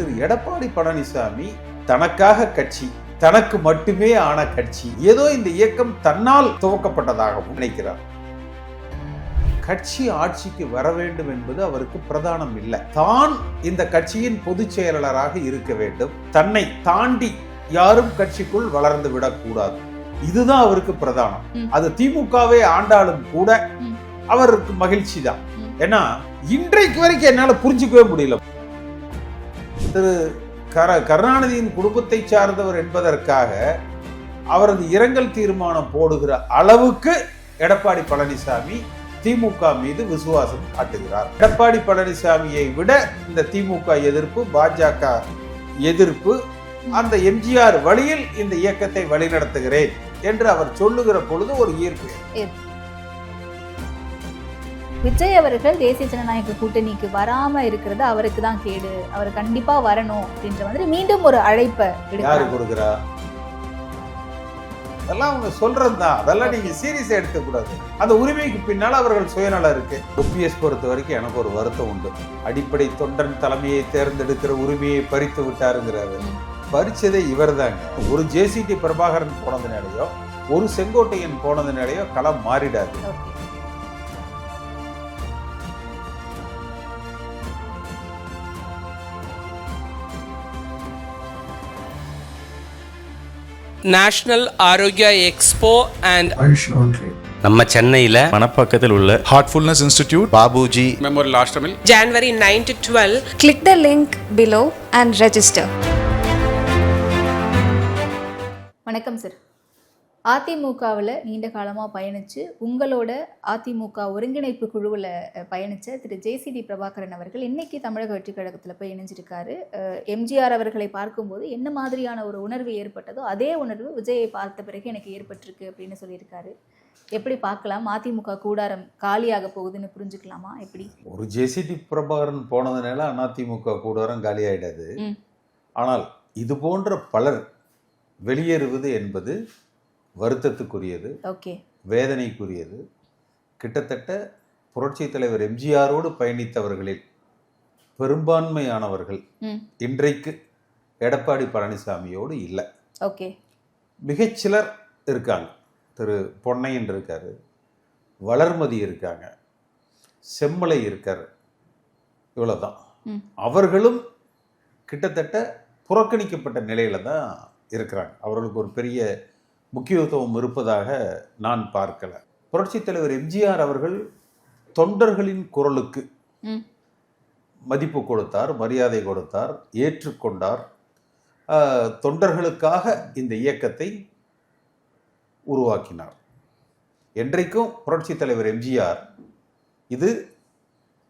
திரு எடப்பாடி பழனிசாமி தனக்காக கட்சி, தனக்கு மட்டுமே ஆன கட்சி, ஏதோ இந்த இயக்கம் தன்னால் துவக்கப்பட்டதாகவும் நினைக்கிறார். கட்சி ஆட்சிக்கு வர வேண்டும் என்பது அவருக்கு பிரதானம் இல்லை. தான் இந்த கட்சியின் பொதுச் செயலாளராக இருக்க வேண்டும், தன்னை தாண்டி யாரும் கட்சிக்குள் வளர்ந்து விடக்கூடாது, இதுதான் அவருக்கு பிரதானம். அது திமுகவே ஆண்டாலும் கூட அவருக்கு மகிழ்ச்சி தான். ஏன்னா இன்றைக்கு வரைக்கும் என்னால புரிஞ்சுக்கவே முடியல. திரு கருணாநிதியின் குடும்பத்தை சார்ந்தவர் என்பதற்காக அவரது இரங்கல் தீர்மானம் போடுகிற அளவுக்கு எடப்பாடி பழனிசாமி திமுக மீது விசுவாசம் காட்டுகிறார். எடப்பாடி பழனிசாமியை விட இந்த திமுக எதிர்ப்பு, பாஜக எதிர்ப்பு, அந்த எம்ஜிஆர் வழியில் இந்த இயக்கத்தை வழிநடத்துகிறேன் என்று அவர் சொல்லுகிற பொழுது ஒரு ஈர்ப்பு. விஜய் அவர்கள் தேசிய ஜனநாயக கூட்டணிக்கு வராம இருக்கிறது அவருக்கு தான் கேடு, அவர் கண்டிப்பா வரணும் அப்படின்ற மாதிரி மீண்டும் ஒரு அழைப்பை யாரு கொடுக்கிறா? அதெல்லாம் அவங்க சொல்றதுதான், அதெல்லாம் நீங்க சீரியஸா எடுக்க கூடாது. அந்த உரிமைக்கு பின்னால் அவர்கள் சுயநலம் இருக்கு. OPS பொறுத்த வரைக்கும் எனக்கு ஒரு வருத்தம் உண்டு. அடிப்படை தொண்டன் தலைமையை தேர்ந்தெடுக்கிற உரிமையை பறித்து விட்டாருங்கிறாரு. பறிச்சதே இவர் தாங்க. ஒரு JCT பிரபாகரன் போனதுனாலேயோ ஒரு செங்கோட்டையன் போனதுனாலேயோ களம் மாறிடாது. நேஷனல் ஆரோக்கியா எக்ஸ்போ அண்ட் நம்ம சென்னையில மணப்பாக்கத்தில் உள்ள Heartfulness Institute, Babuji Memorial Ashtamil, January 9 to 12. Click the link below and register. வணக்கம் சார். அதிமுகவில் நீண்ட காலமாக பயணித்து உங்களோட அதிமுக ஒருங்கிணைப்பு குழுவில் பயணித்த திரு JCT பிரபாகரன் அவர்கள் இன்னைக்கு தமிழக வெற்றி கழகத்தில் போய் இணைஞ்சிருக்காரு. எம்ஜிஆர் அவர்களை பார்க்கும்போது என்ன மாதிரியான ஒரு உணர்வு ஏற்பட்டதோ அதே உணர்வு விஜயை பார்த்த பிறகு எனக்கு ஏற்பட்டிருக்கு அப்படின்னு சொல்லியிருக்காரு. எப்படி பார்க்கலாம்? அதிமுக கூடாரம் காலியாக போகுதுன்னு புரிஞ்சுக்கலாமா? எப்படி? ஒரு JCT பிரபாகரன் போனதுனால அதிமுக கூடாரம் காலி ஆயிடாது. ஆனால் இது போன்ற பலர் வெளியேறுவது என்பது வருத்தத்துக்குரியது, வேதனைக்குரியது. கிட்டத்தட்ட புரட்சி தலைவர் எம்ஜிஆரோடு பயணித்தவர்களில் பெரும்பான்மையானவர்கள் இன்றைக்கு எடப்பாடி பழனிசாமியோடு இல்லை. மிகச்சிலர் இருக்காங்க. திரு பொன்னையன் இருக்காரு, வளர்மதி இருக்காங்க, செம்மலை இருக்காரு, இவ்வளவுதான். அவர்களும் கிட்டத்தட்ட புறக்கணிக்கப்பட்ட நிலையில தான் இருக்கிறாங்க. அவர்களுக்கு ஒரு பெரிய முக்கியத்துவம் இருப்பதாக நான் பார்க்கல. புரட்சி தலைவர் எம்ஜிஆர் அவர்கள் தொண்டர்களின் குரலுக்கு மதிப்பு கொடுத்தார், மரியாதை கொடுத்தார், ஏற்றுக்கொண்டார். தொண்டர்களுக்காக இந்த இயக்கத்தை உருவாக்கினார். என்றைக்கும் புரட்சி தலைவர் எம்ஜிஆர் இது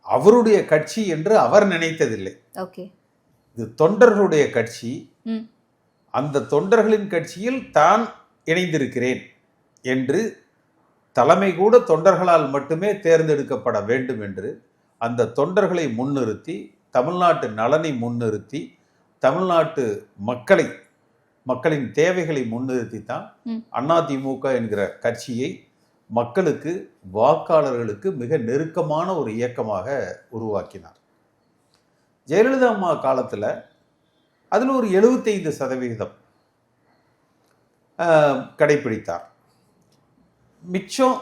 அவருடைய கட்சி என்று அவர் நினைத்ததில்லை. இது தொண்டர்களுடைய கட்சி. அந்த தொண்டர்களின் கட்சியில் தான் இணைந்திருக்கிறேன் என்று தலைமை கூட தொண்டர்களால் மட்டுமே தேர்ந்தெடுக்கப்பட வேண்டும் என்று அந்த தொண்டர்களை முன்னிறுத்தி, தமிழ்நாட்டு நலனை முன்னிறுத்தி, தமிழ்நாட்டு மக்களின் தேவைகளை முன்னிறுத்தி தான் அதிமுக என்கிற கட்சியை மக்களுக்கு, வாக்காளர்களுக்கு மிக நெருக்கமான ஒரு இயக்கமாக உருவாக்கினார். ஜெயலலிதா அம்மா காலத்தில் அதில் ஒரு 75% கடைபிடித்தார். மிச்சம்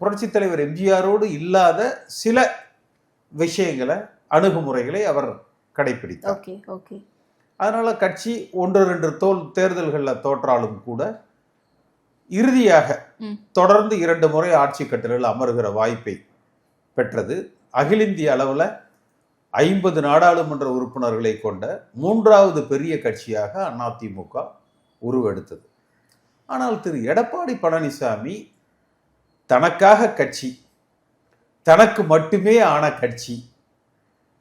புரட்சி தலைவர் எம்ஜிஆரோடு இல்லாத சில விஷயங்களை, அணுகுமுறைகளை அவர் கடைபிடித்தார். அதனால கட்சி 1-2 தேர்தல்களில் தோற்றாலும் கூட இறுதியாக தொடர்ந்து 2 முறை ஆட்சி கட்டிலில் அமர்கிற வாய்ப்பை பெற்றது. அகில இந்திய அளவில் 50 நாடாளுமன்ற உறுப்பினர்களை கொண்ட 3வது பெரிய கட்சியாக அதிமுக உருவெடுத்தது. ஆனால் திரு எடப்பாடி பழனிசாமி தனக்காக கட்சி, தனக்கு மட்டுமே ஆன கட்சி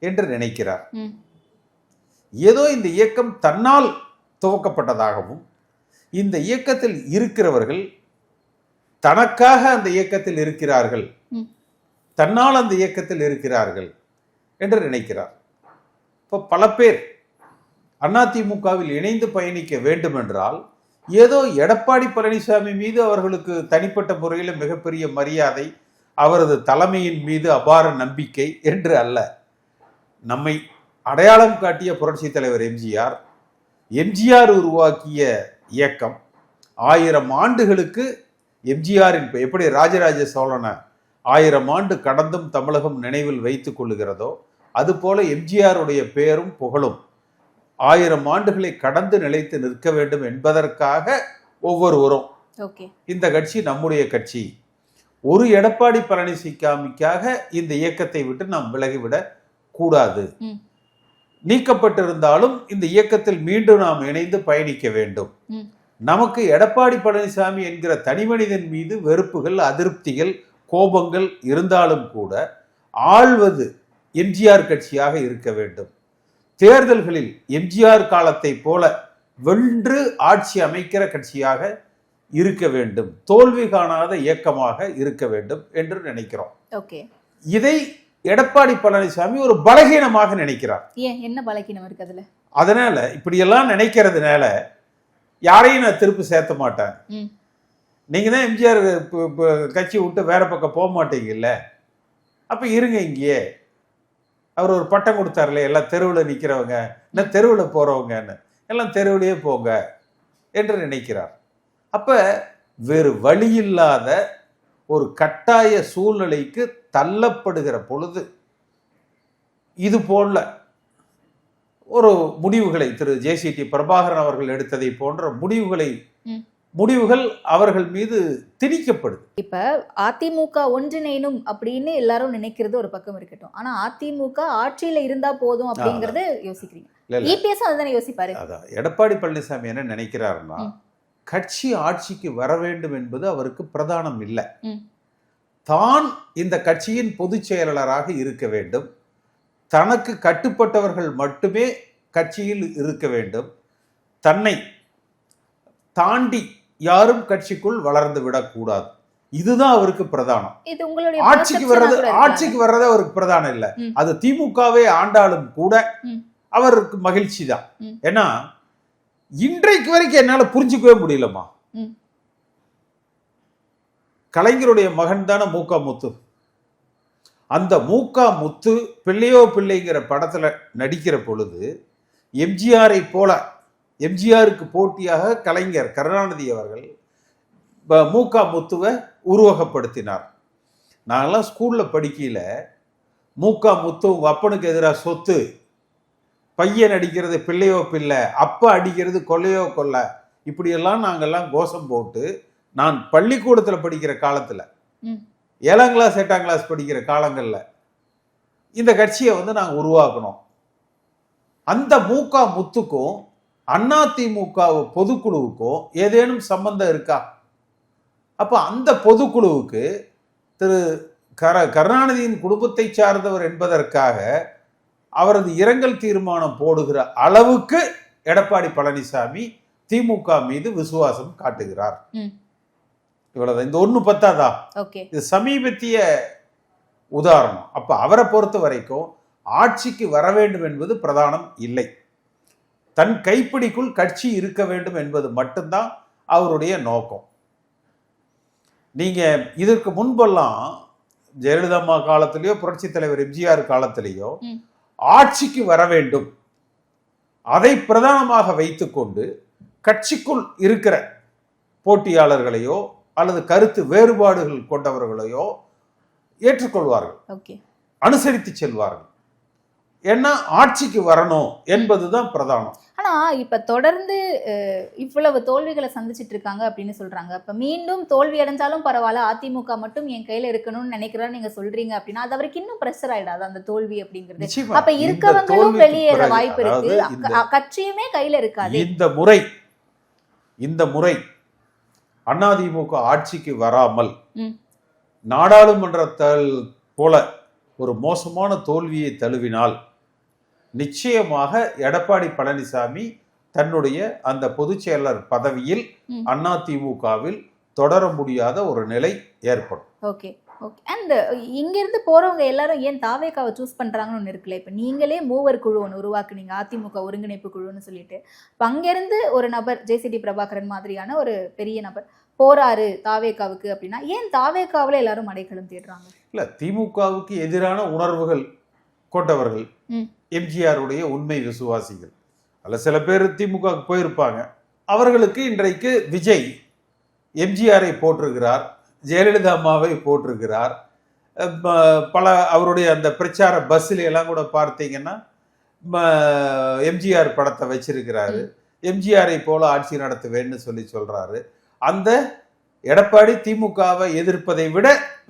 என்று நினைக்கிறார். ஏதோ இந்த இயக்கம் தன்னால் துவக்கப்பட்டதாகவும், இந்த இயக்கத்தில் இருக்கிறவர்கள் தனக்காக அந்த இயக்கத்தில் இருக்கிறார்கள், தன்னால் அந்த இயக்கத்தில் இருக்கிறார்கள் என்று நினைக்கிறார். இப்போ பல பேர் அதிமுகவில் இணைந்து பயணிக்க வேண்டும் என்றால் ஏதோ எடப்பாடி பழனிசாமி மீது அவர்களுக்கு தனிப்பட்ட முறையில் மிகப்பெரிய மரியாதை, அவரது தலைமையின் மீது அபார நம்பிக்கை என்று அல்ல. நம்மை அடையாளம் காட்டிய புரட்சி தலைவர் எம்ஜிஆர், எம்ஜிஆர் உருவாக்கிய இயக்கம் 1000 ஆண்டுகளுக்கு எம்ஜிஆரின் எப்படி ராஜராஜ சோழனை 1000 ஆண்டு கடந்தும் தமிழகம் நினைவில் வைத்துக் கொள்ளுகிறதோ அதுபோல எம்ஜிஆருடைய பெயரும் புகழும் 1000 ஆண்டுகளை கடந்து நிலைத்து நிற்க வேண்டும் என்பதற்காக ஒவ்வொருவரும் இந்த கட்சி நம்முடைய கட்சி, ஒரு எடப்பாடி பழனிசாமிக்காக இந்த இயக்கத்தை விட்டு நாம் விலகிவிடக் கூடாது, நீக்கப்பட்டிருந்தாலும் இந்த இயக்கத்தில் மீண்டும் நாம் இணைந்து பயணிக்க வேண்டும். நமக்கு எடப்பாடி பழனிசாமி என்கிற தனி மனிதன் மீது வெறுப்புகள், அதிருப்திகள், கோபங்கள் இருந்தாலும் கூட ஆள்வது எம்ஜிஆர் கட்சியாக இருக்க வேண்டும். தேர்தல்களில் எம்ஜிஆர் காலத்தை போல வென்று ஆட்சி அமைக்கிற கட்சியாக இருக்க வேண்டும், தோல்வி காணாத இயக்கமாக இருக்க வேண்டும் என்று நினைக்கிறோம். இதை எடப்பாடி பழனிசாமி ஒரு பலகீனமாக நினைக்கிறார். என்ன பலகீனம் இருக்கு அதுல? அதனால இப்படியெல்லாம் நினைக்கிறதுனால யாரையும் நான் திருப்பி சேர்த்த மாட்டேன். நீங்க தான் எம்ஜிஆர் கட்சி விட்டு வேற பக்கம் போக மாட்டீங்கல்ல, அப்ப இருங்க இங்கேயே. அவர் ஒரு பட்டம் கொடுத்தாருல, எல்லாம் தெருவில் நிற்கிறவங்க, என்ன தெருவில் போறவங்கன்னு, எல்லாம் தெருவிலேயே போங்க என்று நினைக்கிறார். அப்ப வேறு வழி இல்லாத ஒரு கட்டாய சூழ்நிலைக்கு தள்ளப்படுகிற பொழுது இது போல ஒரு முடிவுகளை திரு ஜேசிடி பிரபாகரன் அவர்கள் எடுத்ததை போன்ற முடிவுகள் அவர்கள் மீது திணிக்கப்படுது. இப்ப அதிமுக ஒன்றிணைனும் அப்படின்னு எல்லாரும் நினைக்கிறது ஒரு பக்கம் இருக்கட்டும், ஆனா அதிமுக ஆட்சியில இருந்தா போதும் அப்படிங்கறத யோசிக்கிறீங்க. இபிஎஸ் அதுதானே யோசிப்பாரு. அதான் எடப்பாடி பழனிசாமி என்ன நினைக்கிறாருன்னா, கட்சி ஆட்சிக்கு வர வேண்டும் என்பது அவருக்கு பிரதானம் இல்லை. தான் இந்த கட்சியின் பொதுச் செயலாளராக இருக்க வேண்டும், தனக்கு கட்டுப்பட்டவர்கள் மட்டுமே கட்சியில் இருக்க வேண்டும், தன்னை தாண்டி யாரும் கட்சிக்குள் வளர்ந்து விடக்கூடாது. இதுதான் அவருக்கு பிரதானம். ஆட்சிக்கு வர்றது அவருக்கு பிரதானம் இல்லை. அது திமுகவே ஆண்டாலும் கூட அவருக்கு மகிழ்ச்சி தான். ஏன்னா இன்றைக்கு வரைக்கும் என்னால புரிஞ்சுக்கவே முடியலமா, கலைஞருடைய மகன் தானே மூகா முத்து. அந்த மூகா முத்து பிள்ளையோ பிள்ளைங்கிற படத்துல நடிக்கிற பொழுது எம்ஜிஆரை போல, எம்ஜிஆருக்கு போட்டியாக கலைஞர் கருணாநிதி அவர்கள் மூகா முத்துவை உருவகப்படுத்தினார். நாங்கெல்லாம் ஸ்கூல்ல படிக்கல, மூகா முத்து உங்க அப்பனுக்கு எதிராக சொத்து, பையன் அடிக்கிறது பிள்ளையோ பிள்ளை, அப்பா அடிக்கிறது கொள்ளையோ கொல்ல, இப்படியெல்லாம் நாங்கெல்லாம் கோஷம் போட்டு, நான் பள்ளிக்கூடத்தில் படிக்கிற காலத்துல 7ஆம் கிளாஸ் 8ஆம் கிளாஸ் படிக்கிற காலங்கள்ல இந்த கட்சியை நாங்கள் உருவாக்கணும். அந்த மூகா முத்துக்கும் அதிமுக பொதுக்குழுவுக்கும் ஏதேனும் சம்பந்தம் இருக்கா? அப்ப அந்த பொதுக்குழுவுக்கு திரு கருணாநிதியின் குடும்பத்தை சார்ந்தவர் என்பதற்காக அவரது இரங்கல் தீர்மானம் போடுகிற அளவுக்கு எடப்பாடி பழனிசாமி திமுக மீது விசுவாசம் காட்டுகிறார். இவ்வளவுதான். இந்த ஒண்ணு பத்தாதா? இது சமீபத்திய உதாரணம். அப்ப அவரை பொறுத்த வரைக்கும் ஆட்சிக்கு வர வேண்டும் என்பது பிரதானம் இல்லை, தன் கைப்பிடிக்குள் கட்சி இருக்க வேண்டும் என்பது மட்டும்தான் அவருடைய நோக்கம். நீங்க இதற்கு முன்பெல்லாம் ஜெயலலிதா அம்மா காலத்திலேயோ புரட்சி தலைவர் எம்ஜிஆர் காலத்திலேயோ ஆட்சிக்கு வர வேண்டும், அதை பிரதானமாக வைத்துக்கொண்டு கட்சிக்குள் இருக்கிற போட்டியாளர்களையோ அல்லது கருத்து வேறுபாடுகள் கொண்டவர்களையோ ஏற்றுக்கொள்வார்கள், அனுசரித்து செல்வார்கள். ஏன்னா ஆட்சிக்கு வரணும் என்பதுதான் பிரதானம். ஆனா இப்ப தொடர்ந்து இவ்வளவு தோல்விகளை சந்திச்சிட்டு இருக்காங்க அப்படின்னு சொல்றாங்க. இப்ப மீண்டும் தோல்வி அடைஞ்சாலும் பரவாயில்ல, அதிமுக மட்டும் என் கையில இருக்கணும்னு நினைக்கிறேன்னு நீங்க சொல்றீங்க அப்படின்னா அது அவருக்கு இன்னும் பிரஷர் ஆயிடாது அந்த தோல்வி அப்படிங்கிறது. அப்ப இருக்கவங்களும் வெளியேற வாய்ப்பு இருக்கு, கட்சியுமே கையில இருக்காது. இந்த முறை அதிமுக ஆட்சிக்கு வராமல் நாடாளுமன்றத்தால் போல ஒரு மோசமான தோல்வியை தழுவினால் நிச்சயமாக எடப்பாடி பழனிசாமி தன்னுடைய அந்த பொதுச் செயலர் பதவியில் அதிமுகவில் தொடர முடியாத ஒரு நிலை ஏற்படும். அண்ட் இங்கிருந்து போறவங்க எல்லாரும் ஏன் தாவேகாவை சூஸ் பண்றாங்கன்னு ஒன்று இருக்குல்ல. இப்ப நீங்களே மூவர் குழு ஒன்று உருவாக்குனீங்க, அதிமுக ஒருங்கிணைப்பு குழுன்னு சொல்லிட்டு. அங்கிருந்து ஒரு நபர் ஜேசிடி பிரபாகரன் மாதிரியான ஒரு பெரிய நபர் போறாரு தாவேகாவுக்கு அப்படின்னா ஏன் தாவேகாவில் எல்லாரும் அடைக்கலம் தேடுறாங்க? இல்ல, திமுகவுக்கு எதிரான உணர்வுகள் கொண்டவர்கள் ம். எம்ஜிஆருடைய உண்மை விசுவாசிகள். அதில் சில பேர் திமுக போயிருப்பாங்க. அவர்களுக்கு இன்றைக்கு விஜய் எம்ஜிஆரை போட்டிருக்கிறார், ஜெயலலிதா அம்மாவை போட்டிருக்கிறார். பல அவருடைய அந்த பிரச்சார பஸ்ஸில் எல்லாம் கூட பார்த்தீங்கன்னா எம்ஜிஆர் படத்தை வச்சிருக்கிறாரு. எம்ஜிஆரை போல ஆட்சி நடத்துவேன்னு சொல்லி சொல்றாரு. அந்த எடப்பாடி திமுகவை எதிர்ப்பதை விட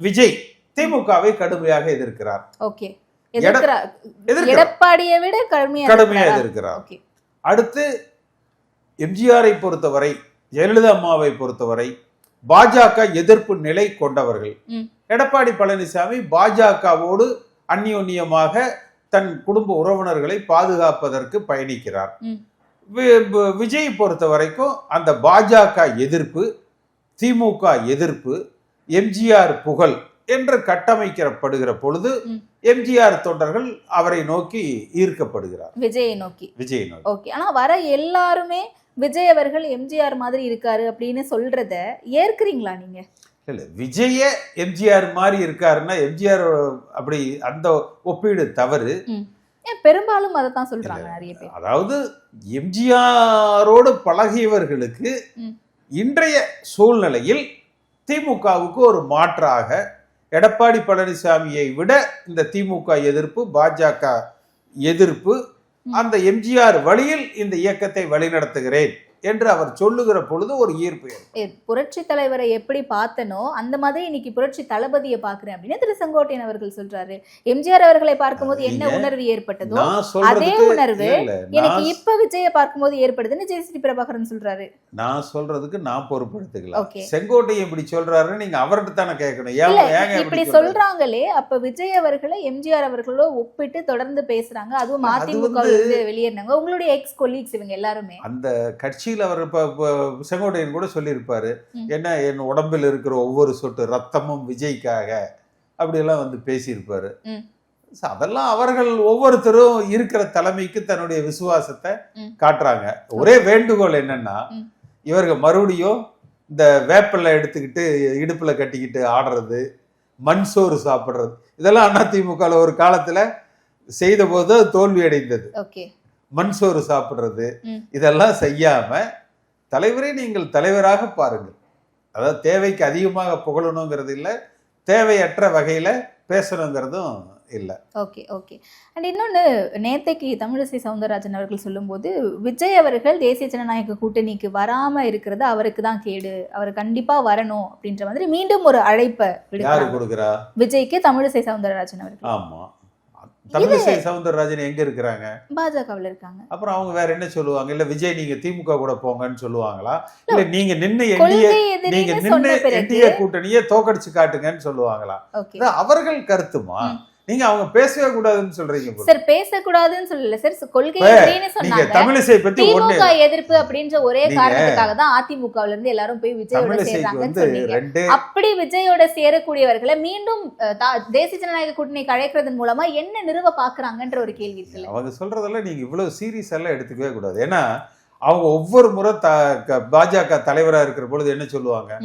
விஜய் திமுகவை கடுமையாக எதிர்க்கிறார். ஓகே, எடப்பாடியை விட கடுமையா எதிர்க்கிறார். அடுத்து எம்ஜிஆரை பொறுத்தவரை, ஜெயலலிதா அம்மாவை பொறுத்தவரை பாஜக எதிர்ப்பு நிலை கொண்டவர்கள். எடப்பாடி பழனிசாமி பாஜகவோடு அந்யோன்யமாக தன் குடும்ப உறவினர்களை பாதுகாப்பதற்கு பயணிக்கிறார். விஜய் பொறுத்த வரைக்கும் அந்த பாஜக எதிர்ப்பு, திமுக எதிர்ப்பு, எம்ஜிஆர் புகழ் என்று கட்டமைக்கப்படுகிற பொழுது எம்ஜிஆர் தொண்டர்கள் அவரை நோக்கி ஈர்க்கப்படுகிறார், விஜயை நோக்கி. ஓகே, ஆனா வர எல்லாருமே விஜய் அவர்கள் எம்ஜிஆர் மாதிரி இருக்காரு அப்படின்னு சொல்றத ஏற்கிறீங்களா நீங்க? இல்ல, விஜய எம்ஜிஆர் மாதிரி இருக்காருன்னா எம்ஜிஆர் அப்படி அந்த ஒப்பீடு தவறு. பெரும்பாலும் அதைத்தான் சொல்றாங்க நிறைய பேர். அதாவது எம்ஜிஆரோடு பழகியவர்களுக்கு இன்றைய சூழ்நிலையில் திமுகவுக்கு ஒரு மாற்றாக எடப்பாடி பழனிசாமியை விட இந்த திமுக எதிர்ப்பு, பாஜக எதிர்ப்பு, அந்த எம்ஜிஆர் வழியில் இந்த இயக்கத்தை வழிநடத்துகிறேன் என்று அவர் சொல்லுகிற பொழுது ஒரு ஈர்ப்பு. புரட்சி தலைவரை எப்படி பார்த்தனோ அந்த மாதிரி இன்னைக்கு புரட்சி தளபதியை பாக்குறேன் அப்படின்னு திரு செங்கோட்டையன் அவர்கள் சொல்றாரு. எம்ஜிஆர் அவர்களை பார்க்கும்போது என்ன உணர்வு ஏற்பட்டதோ அதே உணர்வு எனக்கு இப்ப விஜய பார்க்கும்போது ஏற்படுதுன்னு ஜேசிடி பிரபாகரன் சொல்றாரு. நான் சொல்றதுக்கு நான் பொறுப்படுத்திக்கலாம். செங்கோட்டையன் இப்படி சொல்றாரு, நீங்க அவர்கிட்ட தானே கேட்கணும். இப்படி சொல்றாங்களே, அப்ப விஜய் அவர்களை எம்ஜிஆர் அவர்களோ ஒப்பிட்டு தொடர்ந்து பேசுறாங்க. அதுவும் அதிமுக வெளியேறினாங்க. உங்களுடைய எக்ஸ் கொலீக்ஸ் இவங்க எல்லாருமே அந்த கட்சி அவர் செங்கோட்டையன் கூட சொல்லியிருப்பாரு, என்ன என் உடம்பில் இருக்கிற ஒவ்வொரு சொட்டு ரத்தமும் விஜய்க்காக அப்படியெல்லாம் வந்து பேசியிருப்பாரு. அதெல்லாம் அவர்கள் ஒவ்வொருத்தரும் இருக்கிற தலைமைக்கு தன்னுடைய விசுவாசத்தை காட்டுறாங்க. ஒரே வேண்டுகோள் என்னன்னா, இவர்கள் மறுபடியும் இந்த வேப்பிலை எடுத்துக்கிட்டு இடுப்புல கட்டிக்கிட்டு ஆடுறது, மண் சோறு சாப்பிடுறது, இதெல்லாம் அதிமுக ஒரு காலத்துல செய்த போது தோல்வி அடைந்தது. மண் சோறு சாப்பிடுறது இதெல்லாம் செய்யாம தலைவரே நீங்கள் தலைவராக பாருங்கள். அதாவது தேவைக்கு அதிகமாக புகழணுங்கிறது இல்லை, தேவையற்ற வகையில பேசணுங்கிறதும் இல்லை. Okay okay. அண்ட் இன்னொன்று, நேத்தைக்கு தமிழிசை சவுந்தரராஜன் அவர்கள் சொல்லும்போது விஜய் அவர்கள் தேசிய ஜனநாயக கூட்டணிக்கு வராம இருக்கிறது அவருக்கு தான் கேடு, அவர் கண்டிப்பா வரணும் அப்படின்ற மாதிரி மீண்டும் ஒரு அழைப்பை கொடுக்கிறா விஜய்க்கு தமிழிசை சவுந்தரராஜன் அவர்கள். ஆமா, தமிழிசை சவுந்தரராஜன் எங்க இருக்கிறாங்க? பாஜகவில் இருக்காங்க. அப்புறம் அவங்க வேற என்ன சொல்லுவாங்க? இல்ல விஜய் நீங்க திமுக கூட போங்கன்னு சொல்லுவாங்களா? இல்ல நீங்க நின்று என்டிஏ கூட்டணியை தோக்கடிச்சு காட்டுங்கன்னு சொல்லுவாங்களா? அவர்கள் கருத்துமா? நீங்க அவங்க பேசவே கூடாதுன்னு சொல்றீங்க சார். பேசக்கூடாதுன்னு சொல்லல சார், கொள்கை எதிரின்னு சொன்னாங்க. தமிழிசை பத்தி திமுக எதிர்ப்பு அப்படின்ற ஒரே காரணத்துக்காக தான் அதிமுகவுல இருந்து எல்லாரும் போய் விஜயோட சேர்றாங்கன்னு சொன்னீங்க. அப்படி விஜயோட சேரக்கூடியவர்களை மீண்டும் தேசிய ஜனநாயக கூட்டணிக்கு அழைக்கிறதன் மூலமா என்ன நிறுவ பாக்குறாங்கன்ற ஒரு கேள்வி இருக்குல்ல. அவங்க சொல்றதெல்லாம் நீங்க இவ்வளவு சீரியஸ் எல்லாம் எடுத்துக்கவே கூடாது. ஏன்னா அவங்க ஒவ்வொரு முறை பாஜக தலைவரா இருக்கிற பொழுது என்ன சொல்லுவாங்க,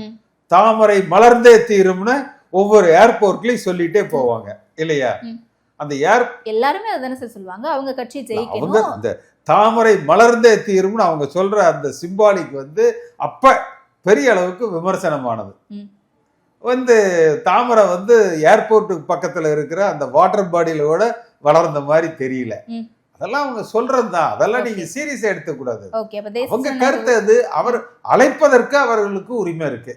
தாமரை மலர்ந்தே தீரும்னு ஒவ்வொரு ஏர்போர்ட்லயும் சொல்லிட்டே போவாங்க இல்லையா? அந்த எல்லாருமே அதானே சார் சொல்லுவாங்க, அவங்க கட்சி ஜெயிக்கணும், அந்த தாமரை மலர்ந்தே தீரும்னு அவங்க சொல்ற அந்த சிம்பாலிக் வந்து அப்ப பெரிய அளவுக்கு விமர்சனமானது. வந்து தாமரை வந்து ஏர்போர்ட்டுக்கு பக்கத்துல இருக்கிற அந்த வாட்டர் பாடியிலோட வளர்ந்த மாதிரி தெரியல. அதெல்லாம் அவங்க சொல்றதுதான், அதெல்லாம் நீங்க சீரியஸா எடுத்துக்கூடாது. அவங்க கருத்து அது. அவர் அழைப்பதற்கு அவர்களுக்கு உரிமை இருக்கு,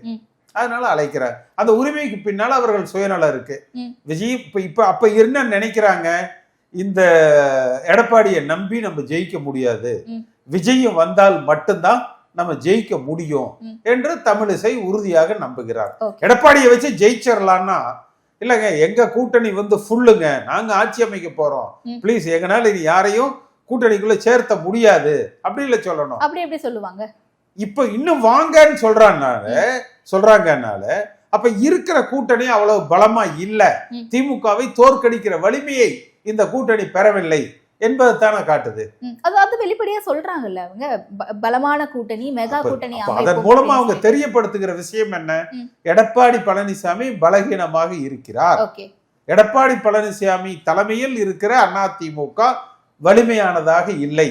அதனால அழைக்கிறார். அந்த உரிமைக்கு பின்னால அவர்கள் சுயநலம் இருக்கு. விஜய் இப்ப அப்ப என்ன நினைக்கிறாங்க, இந்த எடப்பாடியை நம்பி நம்ம ஜெயிக்க முடியாது, விஜயம் வந்தால் மட்டும்தான் நம்ம ஜெயிக்க முடியும் என்று தமிழிசை உறுதியாக நம்புகிறார். எடப்பாடியை வச்சு ஜெயிச்சிடலாம்னா இல்லைங்க, எங்க கூட்டணி வந்து ஃபுல்லுங்க, நாங்க ஆட்சி அமைக்க போறோம், பிளீஸ் எங்கனால இது யாரையும் கூட்டணிக்குள்ள சேர்த்த முடியாது அப்படின்னு சொல்லணும். அப்படி எப்படி சொல்லுவாங்க? இப்ப இன்னும் வாங்கன்னு சொல்றாங்கனால அப்ப இருக்கிற கூட்டணி அவ்வளவு பலமா இல்ல, திமுகவை தோற்கடிக்கிற வலிமையை இந்த கூட்டணி பெறவில்லை என்பதுதானே காட்டுது. அதாவது வெளிப்படையா சொல்றாங்கல்ல அவங்க, பலமான கூட்டணி, மெகா கூட்டணி. அதன் மூலமா அவங்க தெரியப்படுத்துகிற விஷயம் என்ன, எடப்பாடி பழனிசாமி பலகீனமாக இருக்கிறார், எடப்பாடி பழனிசாமி தலைமையில் இருக்கிற அதிமுக வலிமையானதாக இல்லை.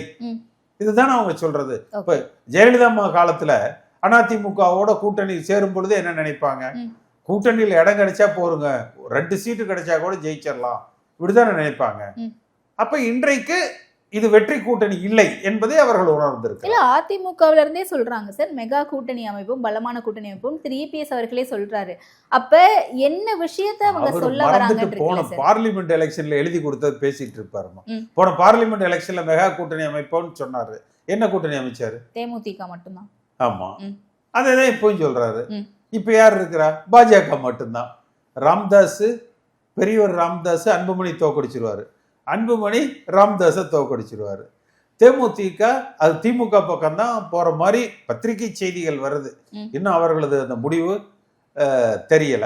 இதுதான் அவங்க சொல்றது. இப்ப ஜெயலலிதா அம்மா காலத்துல அதிமுகவோட கூட்டணி சேரும் பொழுது என்ன நினைப்பாங்க? கூட்டணியில் இடம் கிடைச்சா போருங்க, 2 சீட்டு கிடைச்சா கூட ஜெயிச்சிடலாம், இப்படிதான் நினைப்பாங்க. அப்ப இன்றைக்கு இது வெற்றி கூட்டணி இல்லை என்பதை அவர்கள் உணர்ந்திருக்கு. இல்ல, அதிமுகவில இருந்தே சொல்றாங்க சார், மெகா கூட்டணி அமைப்பும் பலமான கூட்டணி அமைப்பும் EPS அவர்களே சொல்றாரு. அப்ப என்ன விஷயத்தை அவங்க சொல்ல வராங்க? போன பார்லிமெண்ட் எலெக்ஷன்ல எழுதி கொடுத்தது பேசிட்டு இருப்பாருமா. போன பார்லிமெண்ட் எலெக்ஷன்ல மெகா கூட்டணி அமைப்போம்னு சொன்னாரு. என்ன கூட்டணி அமைச்சாரு? தேமுதிக மட்டும்தான். ஆமா, அதேதான் இப்பவும் சொல்றாரு. இப்ப யார் இருக்கிறா? பாஜக மட்டும்தான். ராம்தாஸ், பெரியவர் ராம்தாஸ் அன்புமணி தோக்கடிச்சிருவாரு, அன்புமணி ராம்தாஸை தோக்கடிச்சிருவாரு. தேமுதிக அது திமுக பக்கம் தான் போற மாதிரி பத்திரிகை செய்திகள் வருது. இன்னும் அவர்களது அந்த முடிவு தெரியல.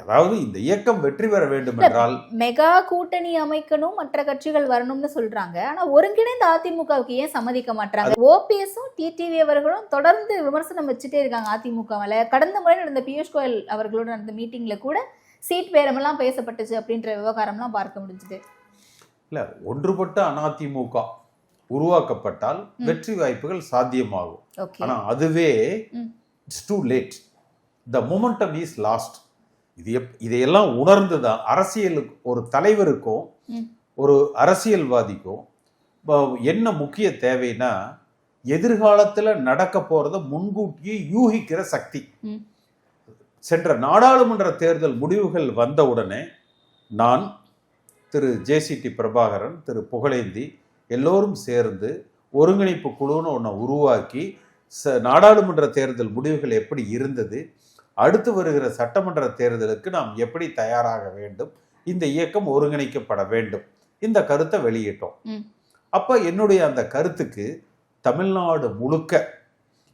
அதாவது இந்த இயக்கம் வெற்றி பெற வேண்டும் என்றால் மெகா கூட்டணி அமைக்கணும், மற்ற கட்சிகள் வரணும்னு சொல்றாங்க. ஆனா ஒருங்கிணைந்த அதிமுகவுக்கு ஏன் சம்மதிக்க மாட்டாங்க? ஓபிஎஸும் டிடிவி அவர்களும் தொடர்ந்து விமர்சனம் வச்சுட்டே இருக்காங்க அதிமுகவில். கடந்த முறை நடந்த பியூஷ் கோயல் அவர்களோட நடந்த மீட்டிங்ல கூட சீட் பேரமெல்லாம் பேசப்பட்டுச்சு அப்படின்ற விவகாரம்லாம் பார்க்க முடிஞ்சுது. இல்ல, ஒன்றுபட்ட அதிமுக உருவாக்கப்பட்டால் வெற்றி வாய்ப்புகள் சாத்தியமாகும். ஆனா அதுவே it's too late. The momentum is last. இதையெல்லாம் உணர்ந்துதான் அரசியலுக்கு ஒரு தலைவருக்கும் ஒரு அரசியல்வாதிக்கும் என்ன முக்கிய தேவைன்னா, எதிர்காலத்துல நடக்க போறத முன்கூட்டியே யூகிக்கிற சக்தி. சென்ற நாடாளுமன்ற தேர்தல் முடிவுகள் வந்தவுடனே நான், திரு JCT பிரபாகரன், திரு புகழேந்தி எல்லோரும் சேர்ந்து ஒருங்கிணைப்பு குழுன்னு ஒன்றை உருவாக்கி நாடாளுமன்ற தேர்தல் முடிவுகள் எப்படி இருந்தது, அடுத்து வருகிற சட்டமன்ற தேர்தலுக்கு நாம் எப்படி தயாராக வேண்டும், இந்த இயக்கம் ஒருங்கிணைக்கப்பட வேண்டும், இந்த கருத்தை வெளியிட்டோம். அப்ப என்னுடைய அந்த கருத்துக்கு தமிழ்நாடு முழுக்க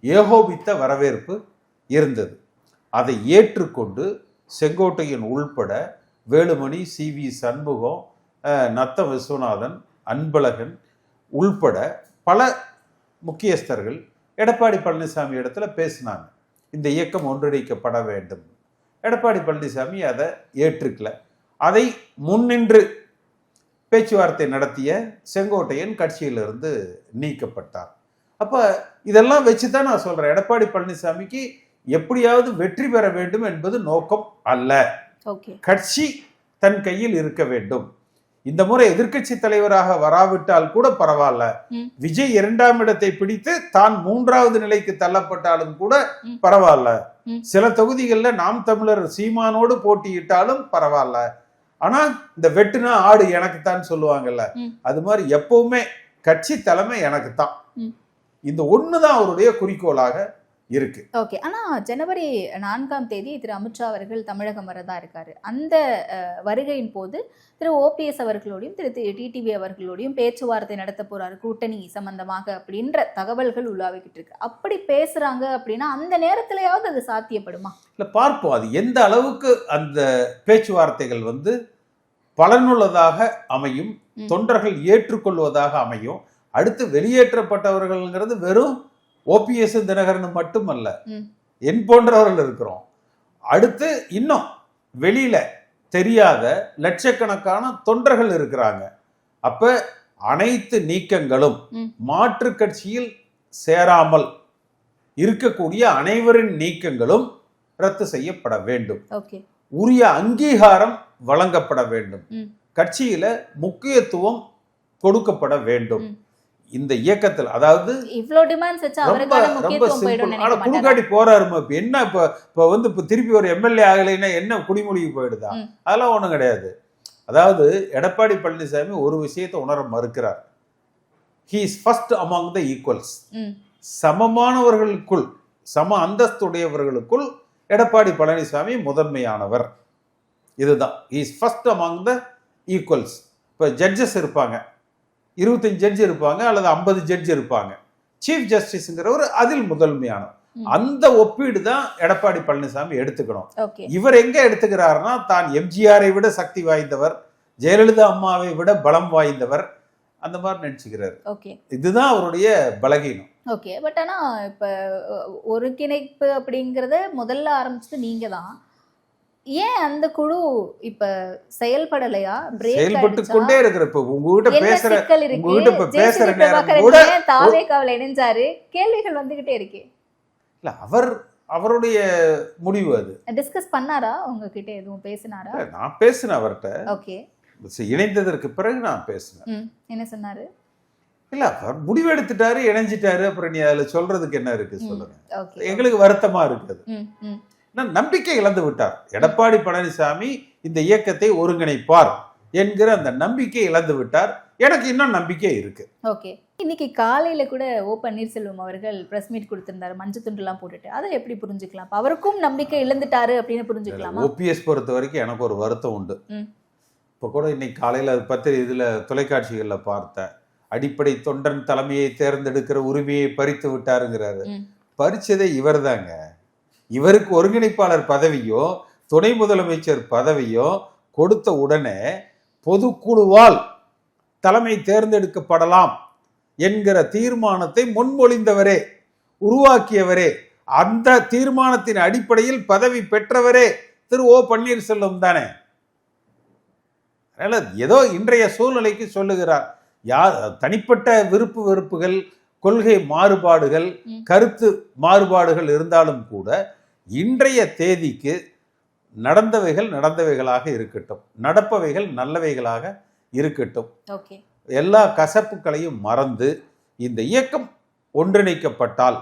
ஏகோபித்த வரவேற்பு இருந்தது. அதை ஏற்றுக்கொண்டு செங்கோட்டையன் உள்பட வேலுமணி, CV சண்முகம், நத்த விஸ்வநாதன், அன்பழகன் உள்பட பல முக்கியஸ்தர்கள் எடப்பாடி பழனிசாமி இடத்துல பேசினாங்க, இந்த இயக்கம் ஒன்றிணைக்கப்பட வேண்டும். எடப்பாடி பழனிசாமி அதை ஏற்றுக்கல. அதை முன்னின்று பேச்சுவார்த்தை நடத்திய செங்கோட்டையன் கட்சியிலிருந்து நீக்கப்பட்டார். அப்ப இதெல்லாம் வச்சுதான் நான் சொல்றேன், எடப்பாடி பழனிசாமிக்கு எப்படியாவது வெற்றி பெற வேண்டும் என்பது நோக்கம் அல்ல. கட்சி தன் கையில் இருக்க வேண்டும். இந்த முறை எதிர்க்கட்சி தலைவராக வராவிட்டால் கூட பரவாயில்ல, விஜய் 2ஆம் இடத்தை பிடித்து தான் 3வது நிலைக்கு தள்ளப்பட்டாலும் கூட பரவாயில்ல, சில தொகுதிகளில் நாம் தமிழர் சீமானோடு போட்டியிட்டாலும் பரவாயில்ல, ஆனா இந்த வெட்டுனா ஆடு எனக்குத்தான் சொல்லுவாங்கல்ல, அது மாதிரி எப்பவுமே கட்சி தலைமை எனக்குத்தான். இந்த ஒண்ணுதான் அவருடைய குறிக்கோளாக இருக்கு. ஓகே. ஆனா ஜனவரி 4ஆம் தேதி திரு அமித்ஷா அவர்கள் தமிழகம் வரதா இருக்காரு. அந்த வருகையின் போது திரு OPS அவர்களோடையும் திரு டிடிவி அவர்களோடையும் பேச்சுவார்த்தை நடத்த போறாரு கூட்டணி சம்பந்தமாக அப்படின்ற தகவல்கள் உலாவிக்கிட்டு இருக்கு. அப்படி பேசுறாங்க அப்படின்னா அந்த நேரத்திலேயாவது அது சாத்தியப்படுமா? இல்ல, பார்ப்போம் அது எந்த அளவுக்கு அந்த பேச்சுவார்த்தைகள் பலனுள்ளதாக அமையும், தொண்டர்கள் ஏற்றுக்கொள்வதாக அமையும். அடுத்து வெளியேற்றப்பட்டவர்கள்ங்கிறது வெறும் OPS தினகரன் மட்டுமல்ல, என் போன்றவர்கள் இருக்கிறோம். அடுத்து இன்னும் வெளியில தெரியாத லட்சக்கணக்கான தொண்டர்கள் இருக்கிறாங்க. அப்ப அனைத்து நீக்கங்களும் மாற்று கட்சியில் சேராமல் இருக்கக்கூடிய அனைவரின் நீக்கங்களும் ரத்து செய்யப்பட வேண்டும். உரிய அங்கீகாரம் வழங்கப்பட வேண்டும். கட்சியில முக்கியத்துவம் கொடுக்கப்பட வேண்டும். இந்த இயக்கத்தில் அதாவது குடுக்காட்டி போறாருமா. இப்ப என்ன இப்ப திருப்பி ஒரு MLA ஆகலைன்னா என்ன குடிமொழிக்கு போயிடுதா? அதெல்லாம் ஒண்ணும் கிடையாது. அதாவது எடப்பாடி பழனிசாமி ஒரு விஷயத்தை உணர மறுக்கிறார். He is first among the equals. சமமானவர்களுக்குள், சம அந்தஸ்துடையவர்களுக்குள் எடப்பாடி பழனிசாமி முதன்மையானவர். இதுதான் He is first among the equals. இப்ப ஜட்ஜஸ் இருப்பாங்க, 25 ஜட்ஜ் இருப்பாங்க அல்லது 50 ஜட்ஜ் இருப்பாங்க. சீஃப் ஜஸ்டிஸ்ங்கிறவர் அதில் முதன்மையானவர். அந்த ஒப்பீடு தான் எடப்பாடி பழனிசாமி எடுத்துக்கணும். இவர் எங்க எடுத்துக்கிறாருன்னா, தான் எம்ஜிஆரை விட சக்தி வாய்ந்தவர், ஜெயலலிதா அம்மாவை விட பலம் வாய்ந்தவர், அந்த மாதிரி நினைச்சுக்கிறாரு. இதுதான் அவருடைய பலகீனம். ஓகே. பட் ஆனா இப்ப ஒருங்கிணைப்பு அப்படிங்கறத முதல்ல ஆரம்பிச்சது நீங்க தான். ஏன் அந்த குழு இப்ப செயல்படலையா? பிரேக் செயல்பட்டு கொண்டே இருக்கிற இப்ப உங்ககிட்ட என்ன பேசுற சிக்கல் இருக்கு? உங்ககிட்ட இப்ப ஜே.சி.டி. பேசுற நேரம் பிரபாகரன் கூட ஏன் தாவேகாவுல இணைஞ்சாரு? கேள்விகள் வந்துகிட்டே இருக்கே. இல்ல அவருடைய முடிவு அது. டிஸ்கஸ் பண்ணாரா? உங்ககிட்ட எதுவும் பேசினாரா? இல்ல, நான் பேசினேன் அவர்கிட்ட. ஓகே. இணைந்ததற்கு பிறகு நான் பேசினேன். என்ன சொன்னாரு? இல்ல அவர் முடிவு எடுத்துட்டாரு, இணைஞ்சிட்டாரு, அப்புறம் நீ அதுல சொல்றதுக்கு என்ன இருக்கு சொல்லுங்க. ஓகே. எங்களுக்கு வருத்தமா இருக்குது. நம்பிக்கை இழந்து விட்டார் எடப்பாடி பழனிசாமி. இந்த இயக்கத்தை ஒருங்கிணைப்பார் என்கிற அந்த நம்பிக்கை இழந்து விட்டார். எனக்கு இன்னும் நம்பிக்கை இருக்கு. ஓகே. இன்னைக்கு காலையில கூட ஓ பன்னீர்செல்வம் அவர்கள் பிரஸ் மீட் கொடுத்திருந்தாரு, மஞ்சள் துண்டு எல்லாம் போட்டுட்டு. அதை எப்படி புரிஞ்சுக்கலாம்? அவருக்கும் நம்பிக்கை இழந்துட்டாரு அப்படின்னு புரிஞ்சுக்கலாமா? ஓபிஎஸ் பொறுத்த வரைக்கும் எனக்கு ஒரு வருத்தம் உண்டு. இப்ப கூட இன்னைக்கு காலையில அது பத்தி இதுல தொலைக்காட்சிகள்ல பார்த்தேன். அடிப்படை தொண்டன் தலைமையை தேர்ந்தெடுக்கிற உரிமையை பறித்து விட்டாருங்கிறாரு. பறிச்சதே இவர் தாங்க. இவருக்கு ஒருங்கிணைப்பாளர் பதவியோ துணை முதலமைச்சர் பதவியோ கொடுத்த உடனே பொதுக்குழுவால் தலைமை தேர்ந்தெடுக்கப்படலாம் என்கிற தீர்மானத்தை முன்மொழிந்தவரே, உருவாக்கியவரே, அந்த தீர்மானத்தின் அடிப்படையில் பதவி பெற்றவரே திரு ஓ பன்னீர்செல்வம் தானே. அதனால ஏதோ இன்றைய சூழ்நிலைக்கு சொல்லுகிறார். யார் தனிப்பட்ட விருப்பு வெறுப்புகள், கொள்கை மாறுபாடுகள், கருத்து மாறுபாடுகள் இருந்தாலும் கூட இன்றைய தேதிக்கு நடந்தவைகளாக இருக்கட்டும், நடப்பவைகள் நல்லவைகளாக இருக்கட்டும். எல்லா கசப்புகளையும் மறந்து இந்த இயக்கம் ஒன்றிணைக்கப்பட்டால்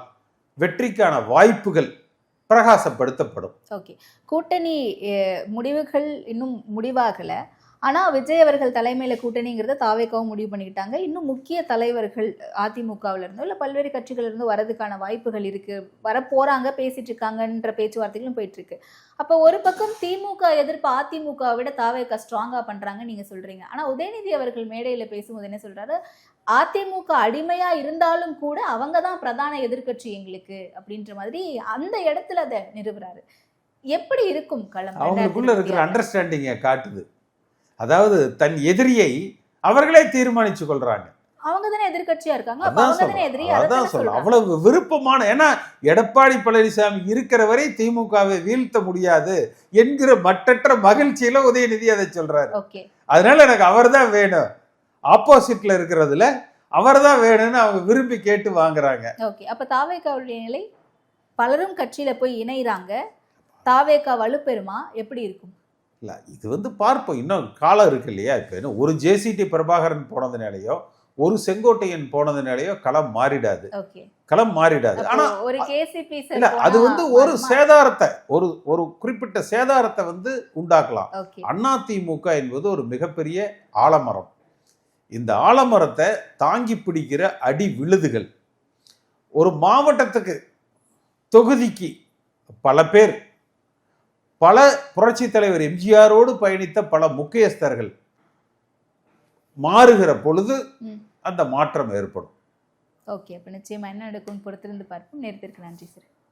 வெற்றிக்கான வாய்ப்புகள் பிரகாசப்படுத்தப்படும். ஓகே. கூட்டணி முடிவுகள் இன்னும் முடிவாகல. ஆனா விஜய் அவர்கள் தலைமையில கூட்டணிங்கிறத தாவேகாவும் முடிவு பண்ணிக்கிட்டாங்க. இன்னும் முக்கிய தலைவர்கள் அதிமுகவில் இருந்தோ இல்ல பல்வேறு கட்சிகள் இருந்து வரதுக்கான வாய்ப்புகள் இருக்கு, வரப்போறாங்க, பேசிட்டு இருக்காங்கன்ற பேச்சுவார்த்தைகளும் போயிட்டு இருக்கு. அப்ப ஒரு பக்கம் திமுக எதிர்ப்பு அதிமுக விட தாவேகா ஸ்ட்ராங்கா பண்றாங்க நீங்க சொல்றீங்க. ஆனா உதயநிதி அவர்கள் மேடையில பேசும்போது என்ன சொல்றாரு? அதிமுக அடிமையா இருந்தாலும் கூட அவங்க தான் பிரதான எதிர்கட்சி எங்களுக்கு அப்படின்ற மாதிரி அந்த இடத்துல அதை நிறுவுறாரு. எப்படி இருக்கும் களம்? அவங்களுக்குள்ள இருக்கிற அண்டர்ஸ்டாண்டிங்கை காட்டுது. அதாவது தன் எதிரியை அவர்களே தீர்மானிச்சு கொள்றாங்க. அவங்க தானே எதிர்கட்சியா இருக்காங்க. அதான் சொல்ல அவ்வளவு விருப்பமான, ஏன்னா எடப்பாடி பழனிசாமி இருக்கிற வரை திமுகவை வீழ்த்த முடியாது என்கிற மட்டற்ற மகிழ்ச்சியில உதயநிதி அதை சொல்றாரு. அதனால எனக்கு அவர் தான் வேணும், ஆப்போசிட்ல இருக்கிறதுல அவர் தான் வேணும்னு அவங்க விரும்பி கேட்டு வாங்குறாங்க. ஓகே. அப்ப தாவேகாவுடைய நிலை, பலரும் கட்சியில போய் இணைறாங்க, தாவேகா வலுப்பெறுமா? எப்படி இருக்கும்? இல்லை, இது பார்ப்போம், இன்னும் காலம் இருக்கு இல்லையா. இப்போ என்ன ஒரு ஜே.சி.டி. பிரபாகரன் போனதுனாலையோ ஒரு செங்கோட்டையன் போனதுனாலையோ களம் மாறிடாது. ஆனா இல்ல, அது ஒரு சேதாரத்தை, ஒரு குறிப்பிட்ட சேதாரத்தை உண்டாக்கலாம். அதிமுக என்பது ஒரு மிகப்பெரிய ஆலமரம். இந்த ஆலமரத்தை தாங்கி பிடிக்கிற அடி விழுதுகள். ஒரு மாவட்டத்துக்கு, தொகுதிக்கு பல பேர், பல புரட்சி தலைவர் எம்ஜிஆரோடு பயணித்த பல முக்கியஸ்தர்கள் மாறுகிற பொழுது அந்த மாற்றம் ஏற்படும். ஓகே. அப்ப நிச்சயமா என்ன நடக்கும் பொறுத்திருந்து பார்ப்போம். நேரத்திற்கு நன்றி சார்.